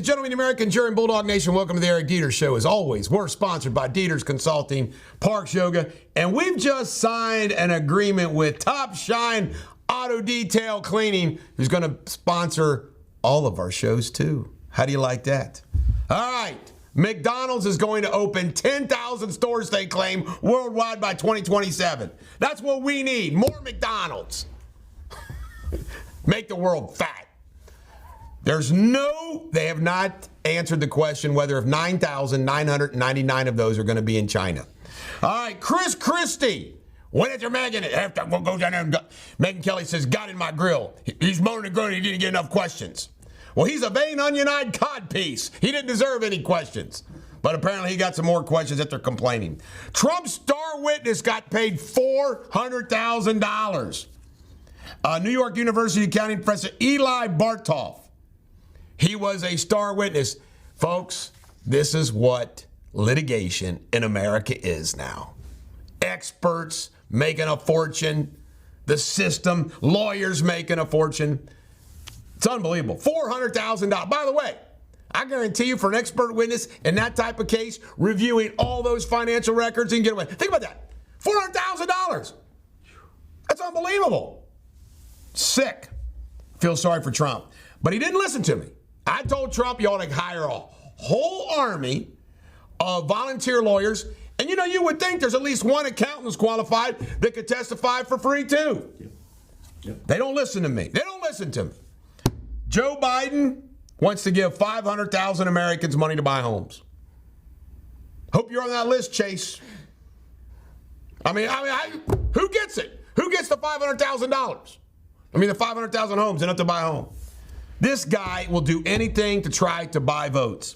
gentlemen, the American Jury and Bulldog Nation, welcome to the Eric Deters Show. As always, we're sponsored by Deters Consulting, Parks Yoga, and we've just signed an agreement with Top Shine Auto Detail Cleaning, who's going to sponsor all of our shows too. How do you like that? All right. McDonald's is going to open 10,000 stores, they claim, worldwide by 2027. That's what we need. More McDonald's. Make the world fat. They have not answered the question whether if 9,999 of those are going to be in China. All right, Chris Christie. When after Megan, go down there and Megyn Kelly says, got in my grill. He's moaning and groaning, he didn't get enough questions. Well, he's a vein onion-eyed codpiece. He didn't deserve any questions. But apparently he got some more questions that they're complaining. Trump's star witness got paid $400,000. New York University accounting professor Eli Bartoff. He was a star witness. Folks, this is what litigation in America is now. Experts making a fortune. The system, lawyers making a fortune. It's unbelievable. $400,000. By the way, I guarantee you for an expert witness in that type of case, reviewing all those financial records and get away. Think about that. $400,000. That's unbelievable. Sick. Feel sorry for Trump. But he didn't listen to me. I told Trump you ought to hire a whole army of volunteer lawyers. And you would think there's at least one accountant who's qualified that could testify for free too. Yep. They don't listen to me. They don't listen to me. Joe Biden wants to give 500,000 Americans money to buy homes. Hope you're on that list, Chase. I mean, who gets it? Who gets the $500,000? The 500,000 homes enough to buy a home. This guy will do anything to try to buy votes.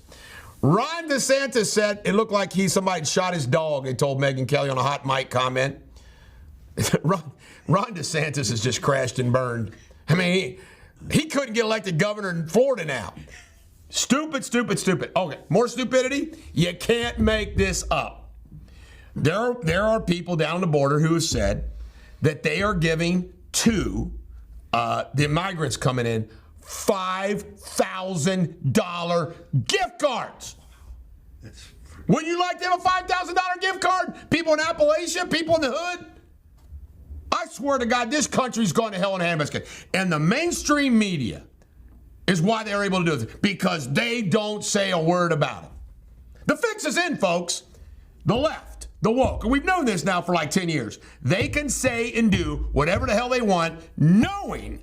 Ron DeSantis said it looked like somebody shot his dog, they told Megyn Kelly on a hot mic comment. Ron DeSantis has just crashed and burned. He couldn't get elected governor in Florida now. Stupid, stupid, stupid. Okay, more stupidity? You can't make this up. There are people down the border who have said that they are giving to the migrants coming in $5,000 gift cards. Wouldn't you like to have a $5,000 gift card? People in Appalachia, people in the hood. I swear to God, this country's gone to hell in a handbasket. And the mainstream media is why they're able to do this, because they don't say a word about it. The fix is in, folks. The left, the woke, and we've known this now for like 10 years. They can say and do whatever the hell they want, knowing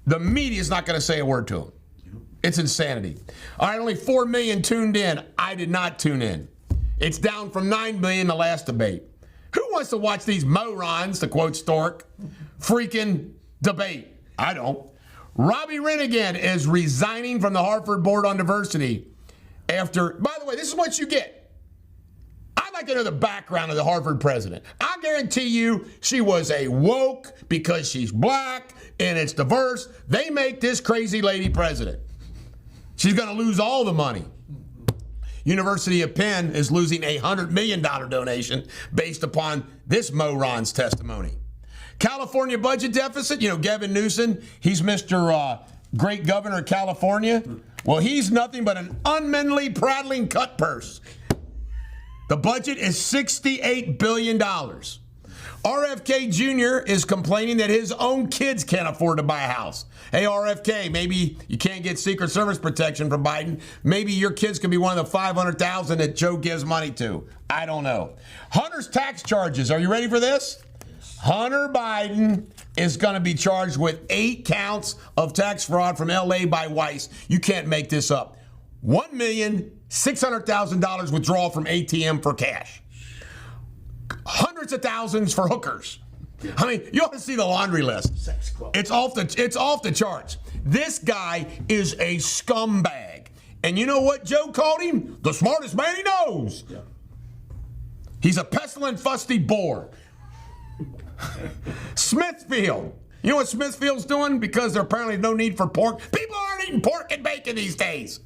the media's not going to say a word to them. It's insanity. All right, only 4 million tuned in. I did not tune in. It's down from 9 million the last debate. Who wants to watch these morons, to quote Stork, freaking debate? I don't. Robbie Renigan is resigning from the Harvard Board on Diversity after, by the way, this is what you get. I'd like to know the background of the Harvard president. I guarantee you she was a woke because she's black and it's diverse. They make this crazy lady president. She's going to lose all the money. University of Penn is losing a $100 million donation based upon this moron's testimony. California budget deficit, Gavin Newsom, he's Mr. Great Governor of California. Well, he's nothing but an unmanly, prattling cut purse. The budget is $68 billion. RFK Jr. is complaining that his own kids can't afford to buy a house. Hey, RFK, maybe you can't get Secret Service protection from Biden. Maybe your kids can be one of the 500,000 that Joe gives money to. I don't know. Hunter's tax charges. Are you ready for this? Hunter Biden is going to be charged with 8 counts of tax fraud from L.A. by Weiss. You can't make this up. $1,600,000 withdrawal from ATM for cash. Hundreds of thousands for hookers. You ought to see the laundry list. It's off the charts. This guy is a scumbag. And you know what Joe called him? The smartest man he knows. Yeah. He's a pestilent, fusty bore. Smithfield. You know what Smithfield's doing? Because there's apparently no need for pork. People aren't eating pork and bacon these days.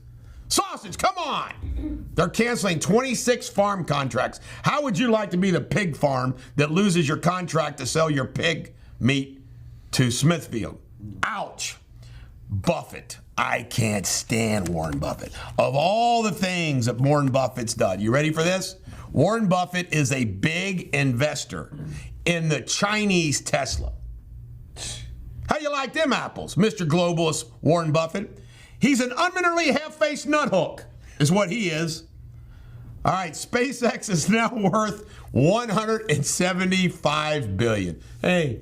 Sausage, come on. They're canceling 26 farm contracts. How would you like to be the pig farm that loses your contract to sell your pig meat to Smithfield? Ouch. Buffett. I can't stand Warren Buffett. Of all the things that Warren Buffett's done, you ready for this? Warren Buffett is a big investor in the Chinese Tesla. How you like them apples, Mr. Globalist Warren Buffett? He's an unmannerly half-faced nuthook, is what he is. All right, SpaceX is now worth $175 billion. Hey,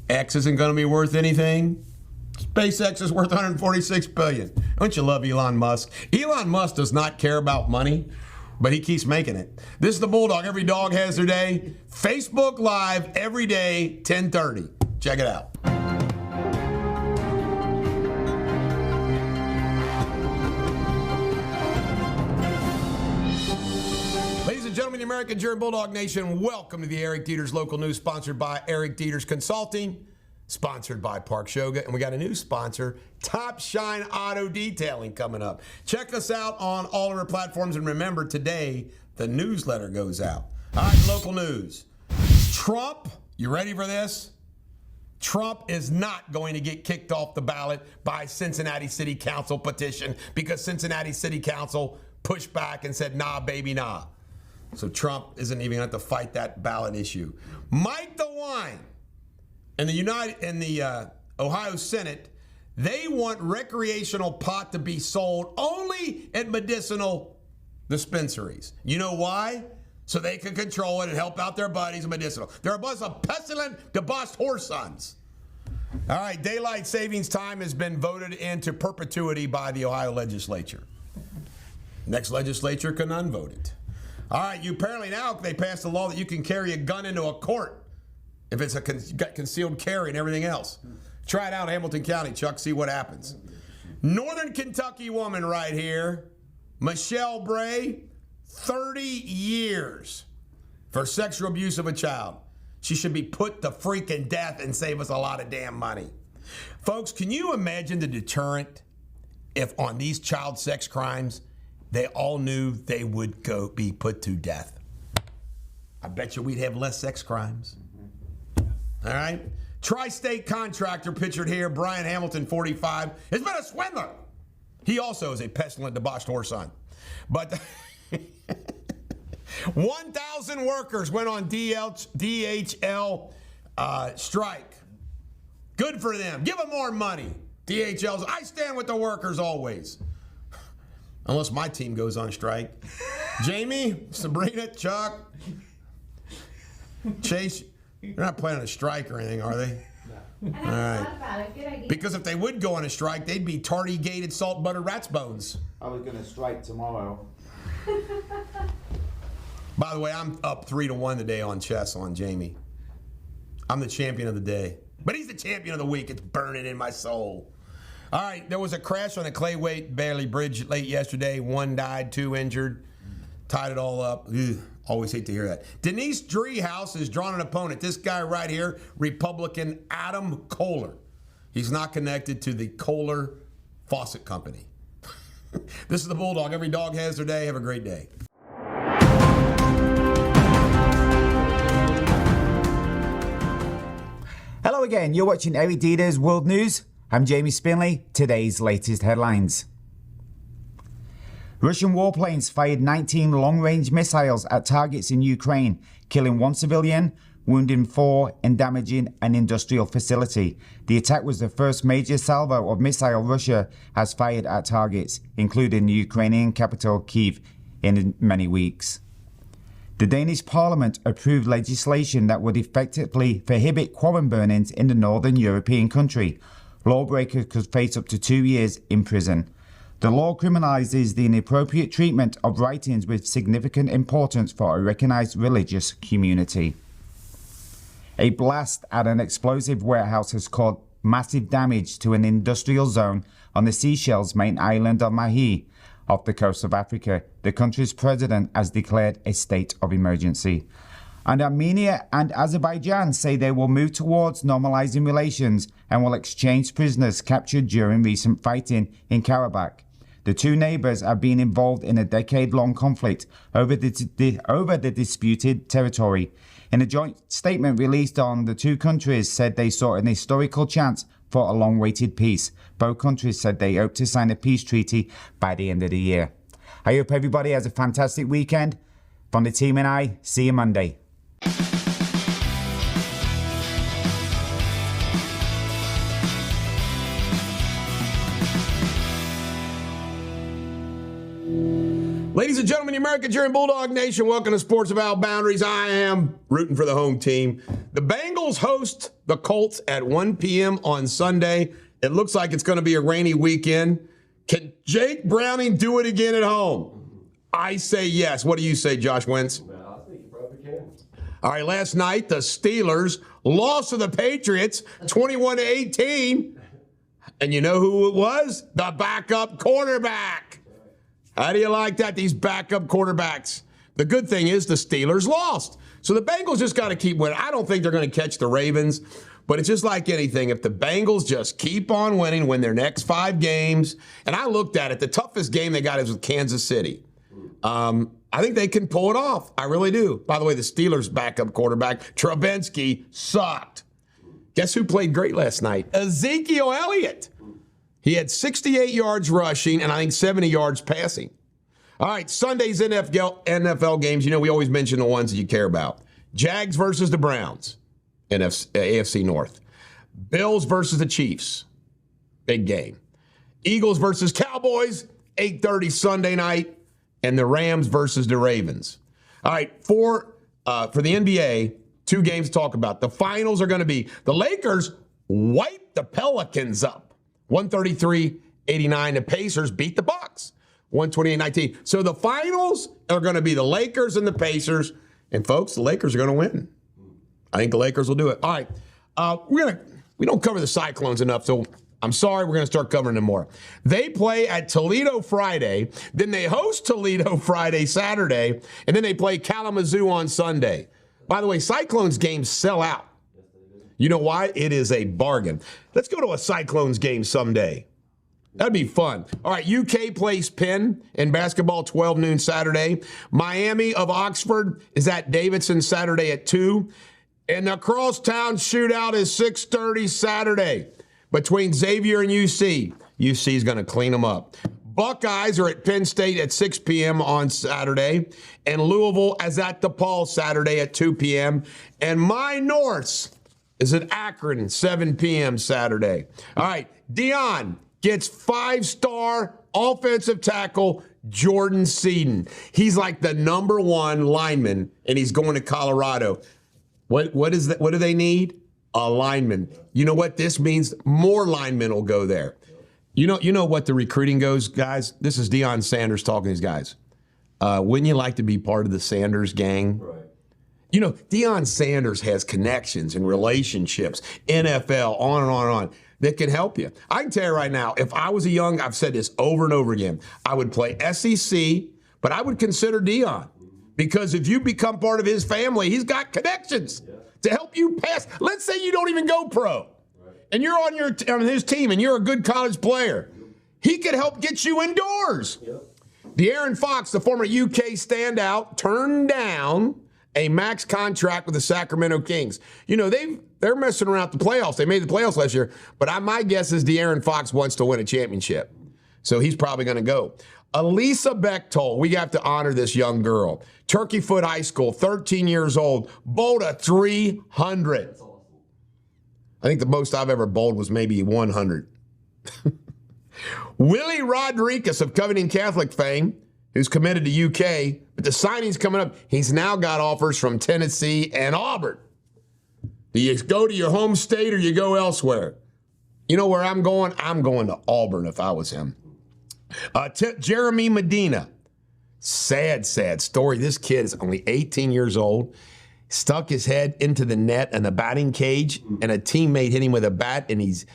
X isn't going to be worth anything. SpaceX is worth $146 billion. Don't you love Elon Musk? Elon Musk does not care about money, but he keeps making it. This is the Bulldog. Every dog has their day. Facebook Live every day, 10:30. Check it out. Gentlemen, the American German Bulldog Nation, welcome to the Eric Deters Local News, sponsored by Eric Deters Consulting, sponsored by Park Shoga, and we got a new sponsor, Top Shine Auto Detailing, coming up. Check us out on all of our platforms, and remember, today, the newsletter goes out. All right, local news. Trump, you ready for this? Trump is not going to get kicked off the ballot by Cincinnati City Council petition because Cincinnati City Council pushed back and said, nah, baby, nah. So Trump isn't even going to have to fight that ballot issue. Mike DeWine and the Ohio Senate, they want recreational pot to be sold only at medicinal dispensaries. You know why? So they can control it and help out their buddies in medicinal. They're a bunch of pestilent, debauched whore sons. All right, daylight savings time has been voted into perpetuity by the Ohio legislature. Next legislature can unvote it. All right, apparently now they passed a law that you can carry a gun into a court if it's got concealed carry and everything else. Try it out in Hamilton County, Chuck, see what happens. Northern Kentucky woman right here, Michelle Bray, 30 years for sexual abuse of a child. She should be put to freaking death and save us a lot of damn money. Folks, can you imagine the deterrent if on these child sex crimes, they all knew they would be put to death? I bet you we'd have less sex crimes. All right? Tri-state contractor pictured here, Brian Hamilton, 45, has been a swindler. He also is a pestilent, debauched whoreson. But 1,000 workers went on DHL strike. Good for them. Give them more money. DHL's, I stand with the workers always. Unless my team goes on strike. Jamie, Sabrina, Chuck, Chase, they're not planning a strike or anything, are they? No. All right. About it. Good idea. Because if they would go on a strike, they'd be tardy-gated salt butter rat's bones. I was going to strike tomorrow. By the way, I'm up 3-1 today on chess on Jamie. I'm the champion of the day. But he's the champion of the week. It's burning in my soul. All right, there was a crash on the Clayweight Bailey Bridge late yesterday. 1 died, 2 injured. Tied it all up. Ugh, always hate to hear that. Denise Driehaus has drawn an opponent. This guy right here, Republican Adam Kohler. He's not connected to the Kohler Faucet Company. This is the Bulldog. Every dog has their day. Have a great day. Hello again. You're watching Eric Deters World News. I'm Jamie Spinley. Today's latest headlines. Russian warplanes fired 19 long-range missiles at targets in Ukraine, killing 1 civilian, wounding 4, and damaging an industrial facility. The attack was the first major salvo of missile Russia has fired at targets, including the Ukrainian capital Kyiv, in many weeks. The Danish Parliament approved legislation that would effectively prohibit quarren burnings in the northern European country. Lawbreakers could face up to 2 years in prison. The law criminalizes the inappropriate treatment of writings with significant importance for a recognized religious community. A blast at an explosive warehouse has caused massive damage to an industrial zone on the Seychelles' main island of Mahé, off the coast of Africa. The country's president has declared a state of emergency. And Armenia and Azerbaijan say they will move towards normalizing relations and will exchange prisoners captured during recent fighting in Karabakh. The two neighbors have been involved in a decade-long conflict over the disputed territory. In a joint statement released on, the two countries said they saw an historical chance for a long-awaited peace. Both countries said they hope to sign a peace treaty by the end of the year. I hope everybody has a fantastic weekend. From the team and I, see you Monday. Ladies and gentlemen, the American Cheering Bulldog Nation, welcome to Sports Without Boundaries. I am rooting for the home team. The Bengals host the Colts at 1 p.m. on Sunday. It looks like it's going to be a rainy weekend. Can Jake Browning do it again at home? I say yes. What do you say, Josh Wentz? I think he probably can. All right, last night, the Steelers lost to the Patriots 21-18. And you know who it was? The backup quarterback. How do you like that, these backup quarterbacks? The good thing is the Steelers lost. So the Bengals just got to keep winning. I don't think they're going to catch the Ravens, but it's just like anything. If the Bengals just keep on winning, win their next 5 games, and I looked at it, the toughest game they got is with Kansas City. I think they can pull it off. I really do. By the way, the Steelers' backup quarterback, Trubisky, sucked. Guess who played great last night? Ezekiel Elliott. He had 68 yards rushing and I think 70 yards passing. All right, Sunday's NFL games. You know, we always mention the ones that you care about. Jags versus the Browns, AFC North. Bills versus the Chiefs, big game. Eagles versus Cowboys, 8:30 Sunday night. And the Rams versus the Ravens. All right, for the NBA, 2 games to talk about. The finals are going to be the Lakers wipe the Pelicans up. 133-89. The Pacers beat the Bucks. 128-19. So the finals are going to be the Lakers and the Pacers. And folks, the Lakers are going to win. I think the Lakers will do it. All right. We don't cover the Cyclones enough, so I'm sorry, we're going to start covering them more. They play at Toledo Friday, then they host Toledo Friday, Saturday, and then they play Kalamazoo on Sunday. By the way, Cyclones games sell out. You know why? It is a bargain. Let's go to a Cyclones game someday. That'd be fun. All right, UK plays Penn in basketball, 12 noon Saturday. Miami of Oxford is at Davidson Saturday at 2. And the Crosstown Shootout is 6:30 Saturday between Xavier and UC. UC is going to clean them up. Buckeyes are at Penn State at 6 p.m. on Saturday. And Louisville is at DePaul Saturday at 2 p.m. And my Norths is at Akron, 7 p.m. Saturday. All right, Dion gets 5-star offensive tackle Jordan Seaton. He's like the number 1 lineman, and he's going to Colorado. What is that? What do they need? A lineman. You know what this means? More linemen will go there. You know what the recruiting goes, guys? This is Deion Sanders talking to these guys. Wouldn't you like to be part of the Sanders gang? Right. You know, Deion Sanders has connections and relationships, NFL, on and on and on, that can help you. I can tell you right now, if I was I've said this over and over again, I would play SEC, but I would consider Deion. Because if you become part of his family, he's got connections to help you pass. Let's say you don't even go pro, and you're on his team, and you're a good college player. He could help get you indoors. De'Aaron Fox, the former UK standout, turned down a max contract with the Sacramento Kings. You know, they're messing around the playoffs. They made the playoffs last year, but my guess is De'Aaron Fox wants to win a championship. So he's probably going to go. Elisa Bechtold, we have to honor this young girl. Turkey Foot High School, 13 years old, bowled a 300. That's awesome. I think the most I've ever bowled was maybe 100. Willie Rodriguez of Covington Catholic fame, who's committed to UK, but the signing's coming up. He's now got offers from Tennessee and Auburn. Do you go to your home state or you go elsewhere? You know where I'm going? I'm going to Auburn if I was him. Jeremy Medina. Sad story. This kid is only 18 years old. Stuck his head into the net and the batting cage, and a teammate hit him with a bat, and he's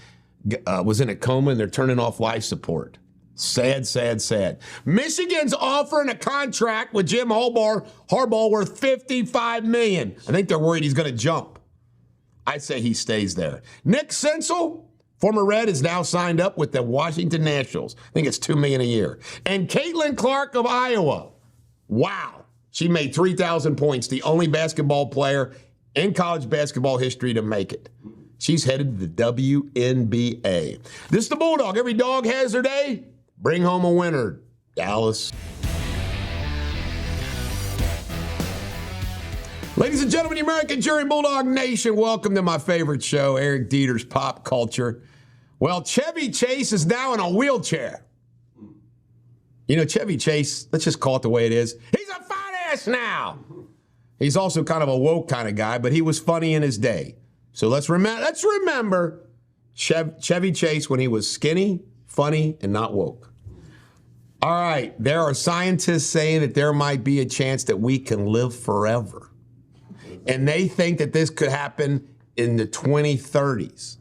was in a coma, and they're turning off life support. Sad. Michigan's offering a contract with Jim Harbaugh worth $55 million. I think they're worried he's going to jump. I'd say he stays there. Nick Sensel, former Red, is now signed up with the Washington Nationals. I think it's $2 million a year. And Caitlin Clark of Iowa. Wow. She made 3,000 points, the only basketball player in college basketball history to make it. She's headed to the WNBA. This is the Bulldog. Every dog has their day. Bring home a winner, Dallas. Ladies and gentlemen, the American Jury Bulldog Nation, welcome to my favorite show, Eric Deters Pop Culture. Well, Chevy Chase is now in a wheelchair. You know, Chevy Chase, let's just call it the way it is. He's a fine ass now. He's also kind of a woke kind of guy, but he was funny in his day. So let's remember Chevy Chase when he was skinny, funny, and not woke. All right, there are scientists saying that there might be a chance that we can live forever. And they think that this could happen in the 2030s.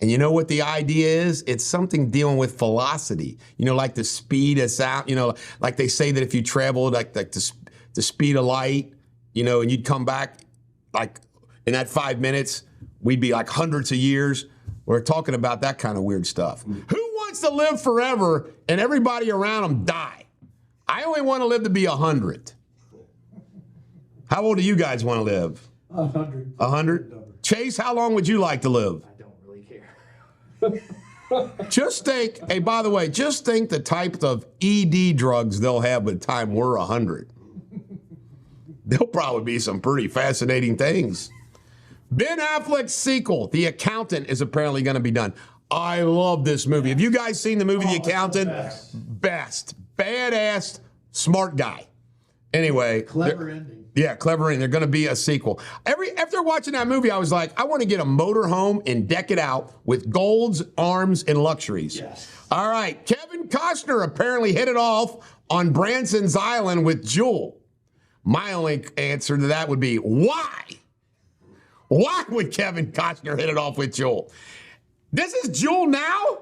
And you know what the idea is? It's something dealing with velocity. You know, like the speed of sound. You know, like they say that if you traveled like the speed of light, you know, and you'd come back like in that 5 minutes, we'd be like hundreds of years. We're talking about that kind of weird stuff. Who wants to live forever and everybody around them die? I only want to live to be 100. How old do you guys want to live? 100. 100? Chase, how long would you like to live? I don't really care. Just think, hey, by the way, just think the type of ED drugs they'll have by the time we're 100. There'll probably be some pretty fascinating things. Ben Affleck's sequel, The Accountant, is apparently going to be done. I love this movie. Have you guys seen the movie The Accountant? Best. Badass, smart guy. Anyway. Clever ending. Yeah, clever ending. They're going to be a sequel. After watching that movie, I was like, I want to get a motor home and deck it out with golds, arms, and luxuries. Yes. All right. Kevin Costner apparently hit it off on Branson's Island with Jewel. My only answer to that would be, why? Why would Kevin Costner hit it off with Jewel? This is Jewel now?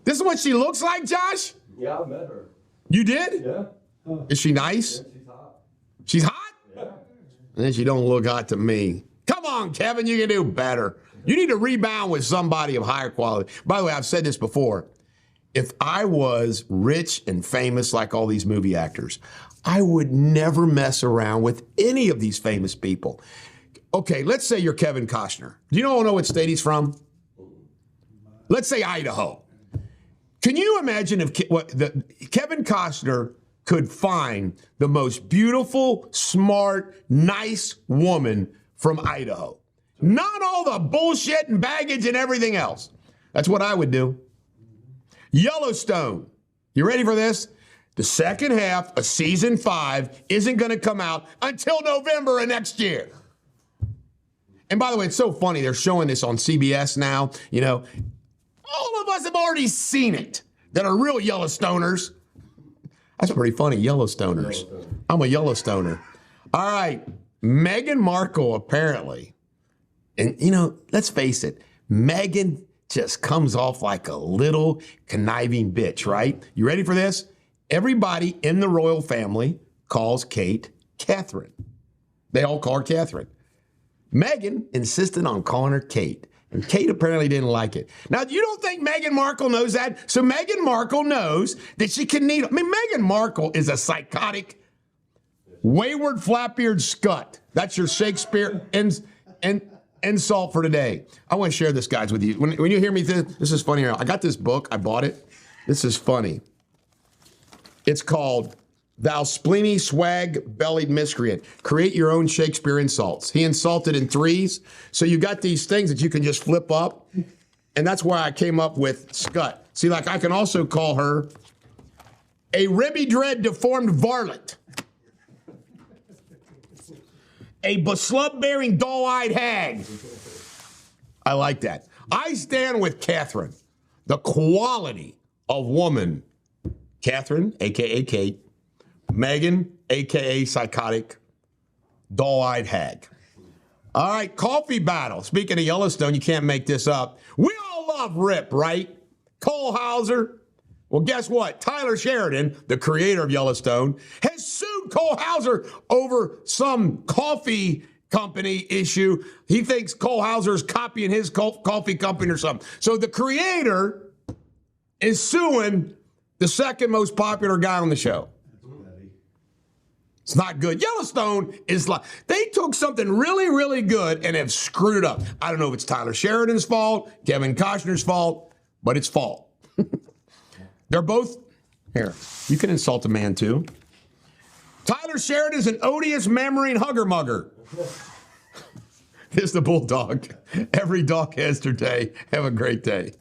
This is what she looks like, Josh? Yeah, I met her. You did? Yeah. Is she nice? Yeah, she's hot. She's hot? Yeah. And then she don't look hot to me. Come on, Kevin, you can do better. You need to rebound with somebody of higher quality. By the way, I've said this before. If I was rich and famous like all these movie actors, I would never mess around with any of these famous people. Okay, let's say you're Kevin Costner. Do you know what state he's from? Let's say Idaho. Can you imagine if Kevin Costner could find the most beautiful, smart, nice woman from Idaho? Not all the bullshit and baggage and everything else. That's what I would do. Yellowstone. You ready for this? The second half of season 5 isn't going to come out until November of next year. And by the way, it's so funny. They're showing this on CBS now. You know, all of us have already seen it that are real Yellowstoners. That's pretty funny, Yellowstoners. I'm a Yellowstoner. All right, Meghan Markle apparently. And, you know, let's face it, Meghan just comes off like a little conniving bitch, right? You ready for this? Everybody in the royal family calls Kate Catherine. They all call her Catherine. Meghan insisted on calling her Kate, and Kate apparently didn't like it. Now, you don't think Meghan Markle knows that? So Meghan Markle knows that she can need... I mean, Meghan Markle is a psychotic, wayward, flap-eared scut. That's your Shakespeare insult for today. I want to share this, guys, with you. When you hear me, this is funny. I got this book. I bought it. This is funny. It's called Thou Spleeny Swag-Bellied Miscreant. Create your own Shakespeare insults. He insulted in threes. So you got these things that you can just flip up. And that's why I came up with Scut. See, like I can also call her a ribby-dread deformed varlet. A beslub-bearing doll-eyed hag. I like that. I stand with Catherine. The quality of woman. Catherine, a.k.a. Kate. Meghan, a.k.a. psychotic, doll-eyed hag. All right, coffee battle. Speaking of Yellowstone, you can't make this up. We all love Rip, right? Cole Hauser. Well, guess what? Tyler Sheridan, the creator of Yellowstone, has sued Cole Hauser over some coffee company issue. He thinks Cole Hauser is copying his coffee company or something. So the creator is suing the second most popular guy on the show. It's not good. Yellowstone is like, they took something really, really good and have screwed it up. I don't know if it's Tyler Sheridan's fault, Kevin Costner's fault, but it's fault. They're both, here, you can insult a man too. Tyler Sheridan's an odious memory and hugger mugger. Here's the bulldog. Every dog has their day. Have a great day.